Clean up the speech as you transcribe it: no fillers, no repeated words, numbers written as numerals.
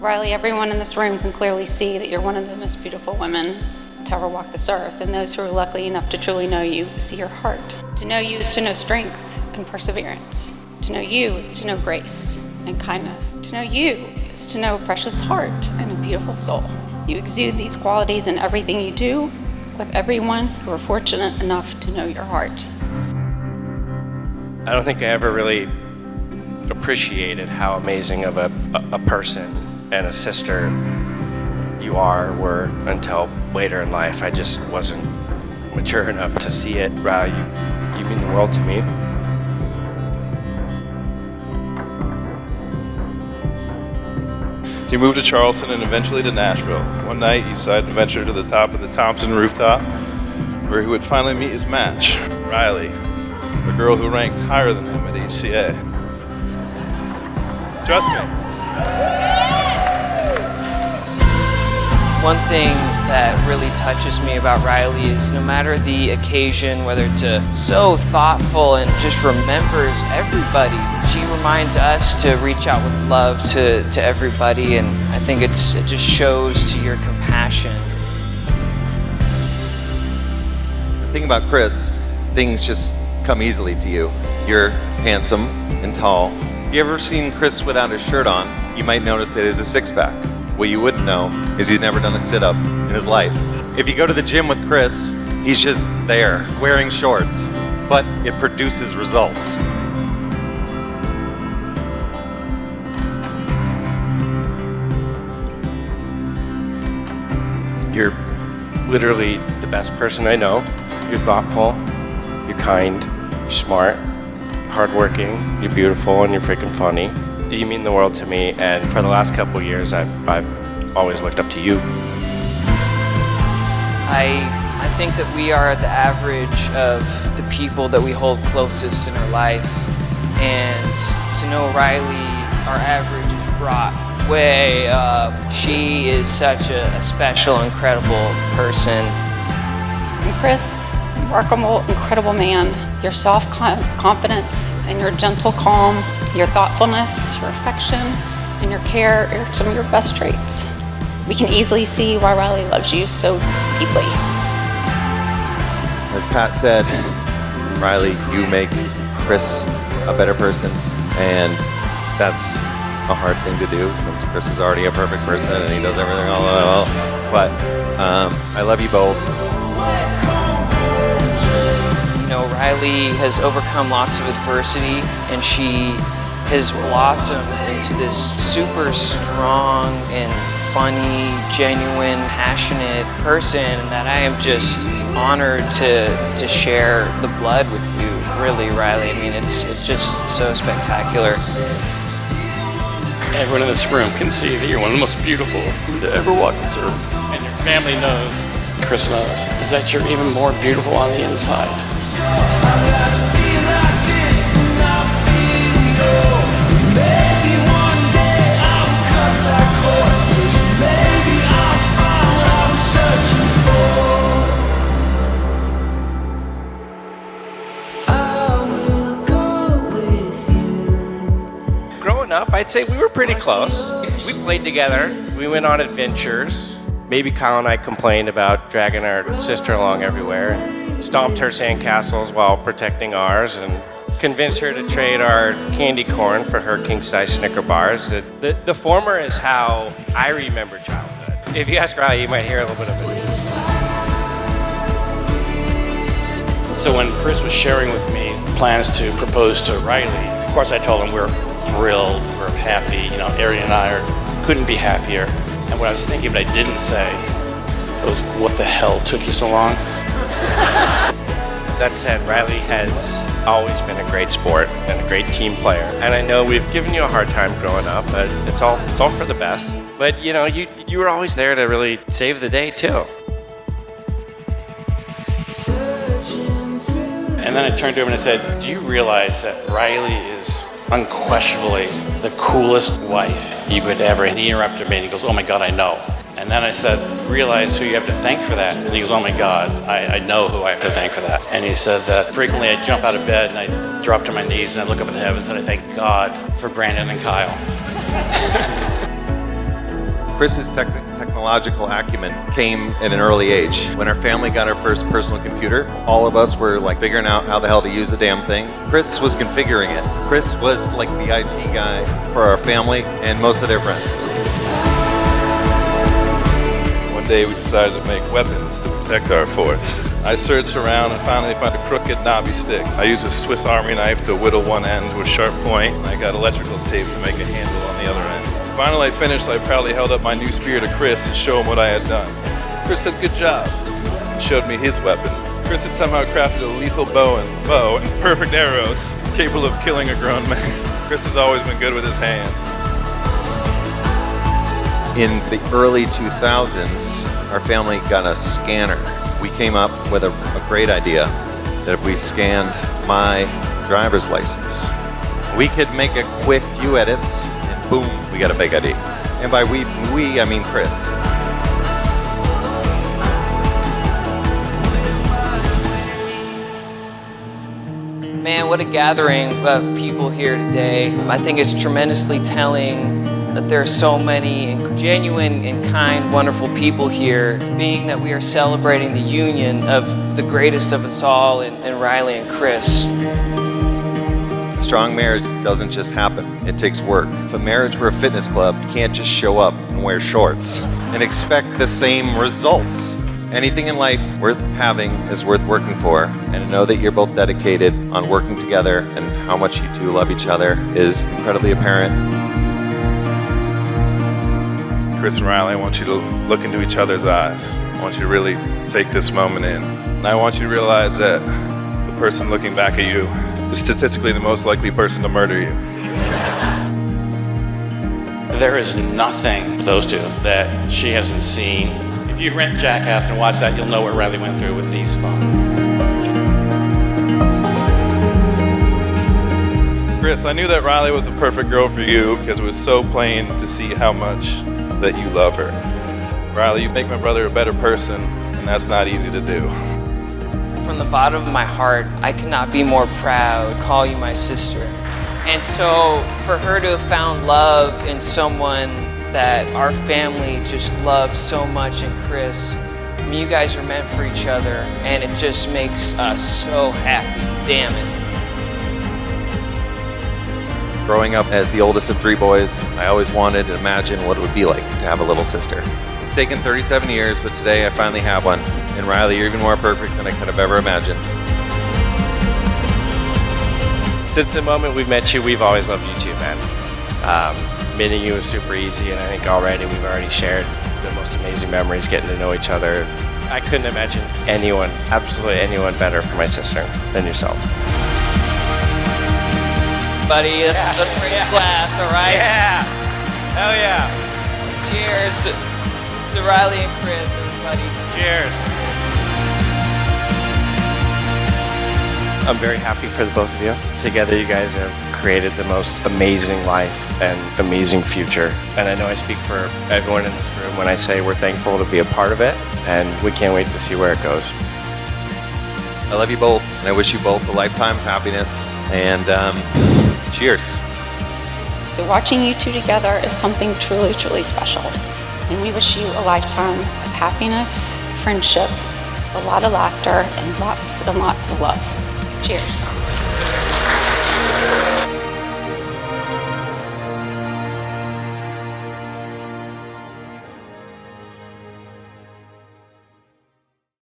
Riley, everyone in this room can clearly see that you're one of the most beautiful women to ever walk this earth, and those who are lucky enough to truly know you see your heart. To know you is to know strength and perseverance. To know you is to know grace and kindness. To know you is to know a precious heart and a beautiful soul. You exude these qualities in everything you do with everyone who are fortunate enough to know your heart. I don't think I ever really appreciated how amazing of a person and a sister you were until later in life. I just wasn't mature enough to see it. Riley, you mean the world to me. He moved to Charleston and eventually to Nashville. One night, he decided to venture to the top of the Thompson rooftop, where he would finally meet his match, Riley, a girl who ranked higher than him at HCA. Trust me. One thing that really touches me about Riley is no matter the occasion, whether it's so thoughtful and just remembers everybody, she reminds us to reach out with love to everybody, and I think it just shows to your compassion. The thing about Kris, things just come easily to you. You're handsome and tall. If you ever seen Kris without his shirt on, you might notice that he has a six-pack. What you wouldn't know is he's never done a sit-up in his life. If you go to the gym with Kris, he's just there, wearing shorts, but it produces results. You're literally the best person I know. You're thoughtful, you're kind, you're smart, you're hardworking, you're beautiful, and you're freaking funny. You mean the world to me, and for the last couple of years, I've always looked up to you. I think that we are the average of the people that we hold closest in our life, and to know Riley, our average is brought way up. She is such a special, incredible person. And Kris, remarkable, incredible man. Your self-confidence and your gentle calm, your thoughtfulness, your affection, and your care are some of your best traits. We can easily see why Riley loves you so deeply. As Pat said, Riley, you make Kris a better person, and that's a hard thing to do since Kris is already a perfect person and he does everything all well. But I love you both. You know, Riley has overcome lots of adversity, and she has blossomed into this super strong and funny, genuine, passionate person that I am just honored to share the blood with you, really, Riley. I mean, it's just so spectacular. Everyone in this room can see that you're one of the most beautiful to ever walk this earth. And your family knows, Kris knows, is that you're even more beautiful on the inside. Growing up, I'd say we were pretty close. We played together, we went on adventures. Maybe Kyle and I complained about dragging our sister along everywhere, and stomped her sandcastles while protecting ours, and convinced her to trade our candy corn for her king-size Snicker bars. The former is how I remember childhood. If you ask Riley, you might hear a little bit of it. So when Kris was sharing with me plans to propose to Riley, of course I told him we're thrilled, we're happy, you know, Ari and I couldn't be happier. And what I was thinking, but I didn't say, was what the hell took you so long? That said, Riley has always been a great sport and a great team player. And I know we've given you a hard time growing up, but it's all for the best. But you know, you were always there to really save the day too. And then I turned to him and I said, do you realize that Riley is unquestionably the coolest wife you could ever? And he interrupted me and he goes, oh my God, I know. And then I said, realize who you have to thank for that. And he goes, oh my God, I know who I have to thank for that. And he said that frequently I jump out of bed and I drop to my knees and I look up at the heavens and I thank God for Brandon and Kyle. Kris's technological acumen came at an early age. When our family got our first personal computer, all of us were like figuring out how the hell to use the damn thing. Kris was configuring it. Kris was like the IT guy for our family and most of their friends. One day we decided to make weapons to protect our forts. I searched around and finally found a crooked knobby stick. I used a Swiss Army knife to whittle one end to a sharp point. I got electrical tape to make a handle on the other end. Finally I finished, I proudly held up my new spear to Kris to show him what I had done. Kris said, "Good job," and showed me his weapon. Kris had somehow crafted a lethal bow and perfect arrows, capable of killing a grown man. Kris has always been good with his hands. In the early 2000s, our family got a scanner. We came up with a great idea that if we scanned my driver's license, we could make a quick few edits and boom, we got a big ID. And by we, I mean Kris. Man, what a gathering of people here today. I think it's tremendously telling that there are so many genuine and kind, wonderful people here, being that we are celebrating the union of the greatest of us all in Riley and Kris. A strong marriage doesn't just happen, it takes work. If a marriage were a fitness club, you can't just show up and wear shorts and expect the same results. Anything in life worth having is worth working for, and to know that you're both dedicated on working together and how much you two love each other is incredibly apparent. Kris and Riley, I want you to look into each other's eyes. I want you to really take this moment in. And I want you to realize that the person looking back at you is statistically the most likely person to murder you. There is nothing with those two that she hasn't seen. If you rent Jackass and watch that, you'll know what Riley went through with these phones. Kris, I knew that Riley was the perfect girl for you because it was so plain to see how much that you love her. Riley, you make my brother a better person, and that's not easy to do. From the bottom of my heart, I could not be more proud to call you my sister. And so for her to have found love in someone that our family just loves so much in Kris, I mean, you guys are meant for each other, and it just makes us so happy. Damn it. Growing up as the oldest of three boys, I always wanted to imagine what it would be like to have a little sister. It's taken 37 years, but today I finally have one. And Riley, you're even more perfect than I could have ever imagined. Since the moment we met you, we've always loved you too, man. Meeting you was super easy, and I think we've already shared the most amazing memories getting to know each other. I couldn't imagine anyone, absolutely anyone better for my sister than yourself. Buddy, let's raise a glass, all right? Yeah! Hell yeah! Cheers to Riley and Kris, everybody. Cheers! I'm very happy for the both of you. Together you guys have created the most amazing life and amazing future. And I know I speak for everyone in this room when I say we're thankful to be a part of it, and we can't wait to see where it goes. I love you both, and I wish you both a lifetime of happiness, and cheers. So watching you two together is something truly, truly special. And we wish you a lifetime of happiness, friendship, a lot of laughter, and lots of love. Cheers.